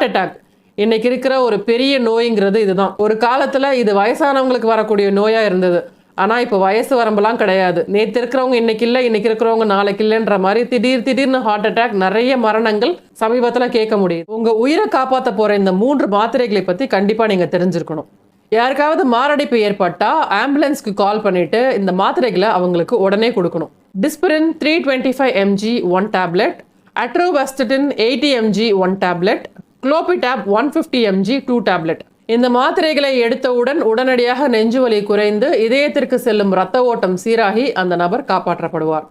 Heart attack இன்னைக்கு இருக்கிற ஒரு பெரிய நோய்ங்கிறது இதுதான். ஒரு காலத்தில் இது வயசானவங்களுக்கு வரக்கூடிய நோயாக இருந்தது. ஆனால் இப்போ வயசு வரம்பெல்லாம் கிடையாது. நேற்று இருக்கிறவங்க இன்னைக்கு இல்லை, இன்னைக்கு இருக்கிறவங்க நாளைக்கு இல்லைன்ற மாதிரி திடீர்னு ஹார்ட் அட்டாக், நிறைய மரணங்கள் சமீபத்தில் கேட்க முடியுது. உங்கள் உயிரை காப்பாற்ற போகிற இந்த 3 மாத்திரைகளை பற்றி கண்டிப்பாக நீங்கள் தெரிஞ்சிருக்கணும். யாருக்காவது மாரடைப்பு ஏற்பட்டால் ஆம்புலன்ஸ்க்கு கால் பண்ணிவிட்டு இந்த மாத்திரைகளை அவங்களுக்கு உடனே கொடுக்கணும். Disprin 325 mg 1 tablet, atorvastatin 80 mg 1 tablet, Clopitab 150 mg 2 tablet. இந்த மாத்திரைகளை எடுத்தவுடன் உடனடியாக நெஞ்சுவலி குறைந்து இதயத்திற்கு செல்லும் இரத்த ஓட்டம் சீராகி அந்த நபர் காப்பாற்றப்படுவார்.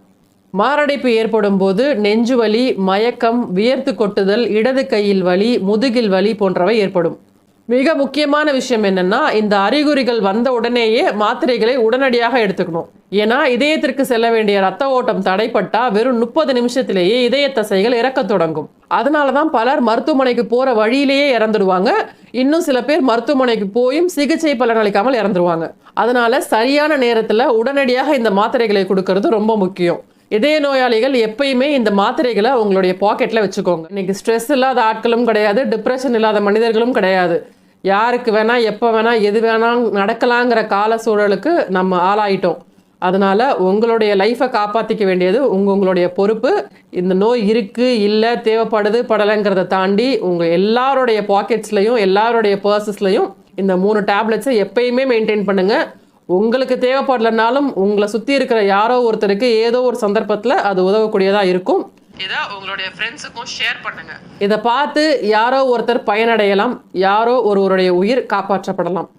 மாரடைப்பு ஏற்படும் போது நெஞ்சுவலி, மயக்கம், வியர்த்து கொட்டுதல், இடது கையில் வலி, முதுகில் வலி போன்றவை ஏற்படும். மிக முக்கியமான விஷயம் என்னன்னா, இந்த அறிகுறிகள் வந்த உடனேயே மாத்திரைகளை உடனடியாக எடுத்துக்கணும். ஏன்னா இதயத்திற்கு செல்ல வேண்டிய ரத்த ஓட்டம் தடைப்பட்டா வெறும் 30 நிமிஷத்திலேயே இதய தசைகள் இறக்க தொடங்கும். அதனாலதான் பலர் மருத்துவமனைக்கு போற வழியிலேயே இறந்துடுவாங்க. இன்னும் சில பேர் மருத்துவமனைக்கு போயும் சிகிச்சை பலனளிக்காமல் இறந்துருவாங்க. அதனால சரியான நேரத்துல உடனடியாக இந்த மாத்திரைகளை கொடுக்கறது ரொம்ப முக்கியம். இதய நோயாளிகள் எப்பயுமே இந்த மாத்திரைகளை உங்களுடைய பாக்கெட்ல வச்சுக்கோங்க. இன்னைக்கு ஸ்ட்ரெஸ் இல்லாத ஆட்களும் கிடையாது, டிப்ரெஷன் இல்லாத மனிதர்களும் கிடையாது. யாருக்கு வேணா எப்போ வேணா எது வேணா நடக்கலாங்கிற கால சூழலுக்கு நம்ம ஆளாயிட்டோம். அதனால உங்களுடைய லைஃப்பை காப்பாற்றிக்க வேண்டியது உங்களுடைய பொறுப்பு. இந்த நோய் இருக்கு, இல்லை, தேவைப்படுது, படலைங்கிறத தாண்டி உங்கள் எல்லாருடைய பாக்கெட்ஸ்லையும் எல்லாருடைய பர்சஸ்லையும் இந்த 3 டேப்லெட்ஸை எப்பயுமே மெயின்டைன் பண்ணுங்க. உங்களுக்கு தேவைப்படலைனாலும் உங்களை சுற்றி இருக்கிற யாரோ ஒருத்தருக்கு ஏதோ ஒரு சந்தர்ப்பத்தில் அது உதவக்கூடியதாக இருக்கும். இதை உங்களுடைய ஃப்ரெண்ட்ஸுக்கும் ஷேர் பண்ணுங்க. இதை பார்த்து யாரோ ஒருத்தர் பயனடையலாம், யாரோ ஒருவருடைய உயிர் காப்பாற்றப்படலாம்.